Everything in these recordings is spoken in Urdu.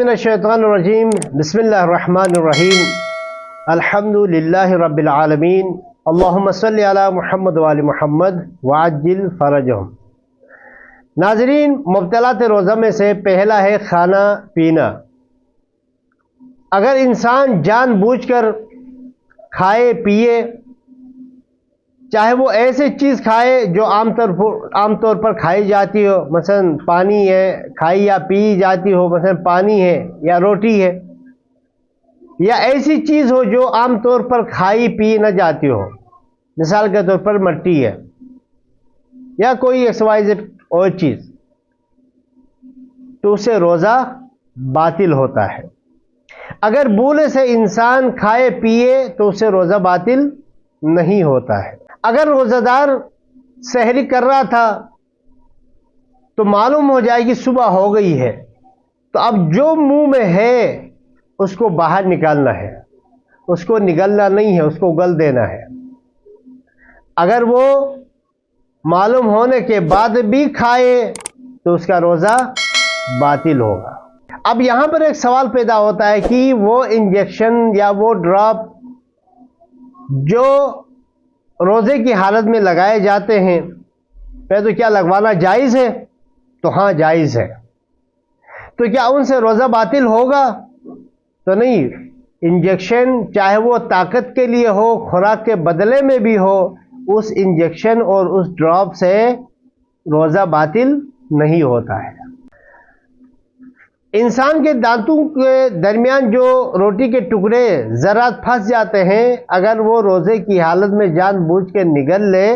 من الشیطان الرجیم بسم اللہ الرحمن الرحیم الحمدللہ رب العالمین اللہم صلی علی محمد وآل محمد وعجل فرجہم۔ ناظرین، مبطلات روزہ میں سے پہلا ہے کھانا پینا۔ اگر انسان جان بوجھ کر کھائے پیے، چاہے وہ ایسے چیز کھائے جو عام طور پر کھائی جاتی ہو، مثلا پانی ہے کھائی یا پی جاتی ہو، مثلا پانی ہے یا روٹی ہے، یا ایسی چیز ہو جو عام طور پر کھائی پی نہ جاتی ہو، مثال کے طور پر مٹی ہے یا کوئی XYZ اور چیز، تو اسے روزہ باطل ہوتا ہے۔ اگر بھولے سے انسان کھائے پیے تو اسے روزہ باطل نہیں ہوتا ہے۔ اگر روزہ دار سحری کر رہا تھا تو معلوم ہو جائے گی صبح ہو گئی ہے، تو اب جو منہ میں ہے اس کو باہر نکالنا ہے، اس کو نگلنا نہیں ہے، اس کو اگل دینا ہے۔ اگر وہ معلوم ہونے کے بعد بھی کھائے تو اس کا روزہ باطل ہوگا۔ اب یہاں پر ایک سوال پیدا ہوتا ہے کہ وہ انجیکشن یا وہ ڈراپ جو روزے کی حالت میں لگائے جاتے ہیں، تو کیا لگوانا جائز ہے؟ تو ہاں جائز ہے۔ تو کیا ان سے روزہ باطل ہوگا؟ تو نہیں۔ انجیکشن چاہے وہ طاقت کے لیے ہو، خوراک کے بدلے میں بھی ہو، اس انجیکشن اور اس ڈراپ سے روزہ باطل نہیں ہوتا ہے۔ انسان کے دانتوں کے درمیان جو روٹی کے ٹکڑے ذرات پھنس جاتے ہیں، اگر وہ روزے کی حالت میں جان بوجھ کے نگل لے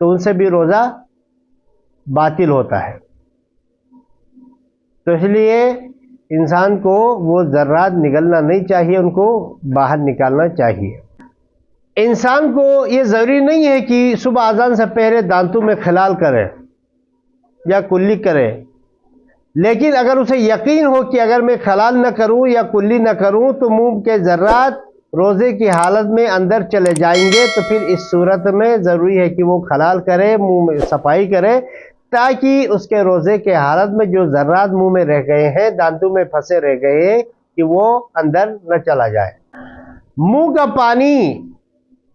تو ان سے بھی روزہ باطل ہوتا ہے۔ تو اس لیے انسان کو وہ ذرات نگلنا نہیں چاہیے، ان کو باہر نکالنا چاہیے۔ انسان کو یہ ضروری نہیں ہے کہ صبح اذان سے پہلے دانتوں میں خلال کرے یا کلی کرے، لیکن اگر اسے یقین ہو کہ اگر میں خلال نہ کروں یا کلی نہ کروں تو منہ کے ذرات روزے کی حالت میں اندر چلے جائیں گے، تو پھر اس صورت میں ضروری ہے کہ وہ خلال کرے، منہ میں صفائی کرے، تاکہ اس کے روزے کے حالت میں جو ذرات منہ میں رہ گئے ہیں، دانتوں میں پھنسے رہ گئے ہیں، کہ وہ اندر نہ چلا جائے۔ منہ کا پانی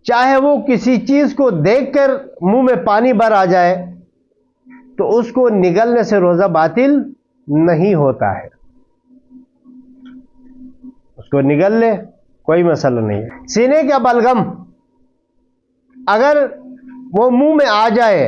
چاہے وہ کسی چیز کو دیکھ کر منہ میں پانی بھر آ جائے تو اس کو نگلنے سے روزہ باطل نہیں ہوتا ہے، اس کو نگل لے، کوئی مسئلہ نہیں ہے۔ سینے کا بلغم اگر وہ منہ میں آ جائے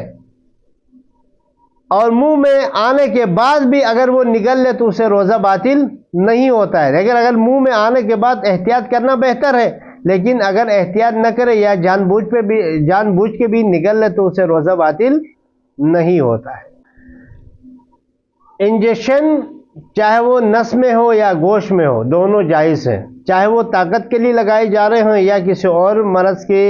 اور منہ میں آنے کے بعد بھی اگر وہ نگل لے تو اسے روزہ باطل نہیں ہوتا ہے، لیکن اگر منہ میں آنے کے بعد احتیاط کرنا بہتر ہے، لیکن اگر احتیاط نہ کرے یا جان بوجھ کے بھی نگل لے تو اسے روزہ باطل نہیں ہوتا ہے۔ انجیکشن چاہے وہ نس میں ہو یا گوشت میں ہو، دونوں جائز ہیں، چاہے وہ طاقت کے لیے لگائی جا رہے ہوں یا کسی اور مرض کے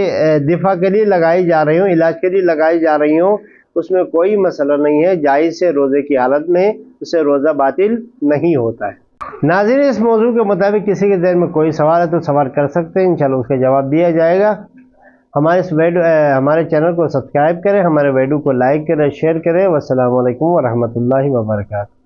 دفاع کے لیے لگائی جا رہی ہوں، علاج کے لیے لگائی جا رہی ہوں، اس میں کوئی مسئلہ نہیں ہے، جائز ہے۔ روزے کی حالت میں اسے روزہ باطل نہیں ہوتا ہے۔ ناظرین، اس موضوع کے مطابق کسی کے ذہن میں کوئی سوال ہے تو سوال کر سکتے ہیں، انشاءاللہ اس کا جواب دیا جائے گا۔ ہمارے چینل کو سبسکرائب کریں، ہمارے ویڈیو کو لائک کریں، شیئر کریں۔ والسلام علیکم ورحمۃ اللہ وبرکاتہ۔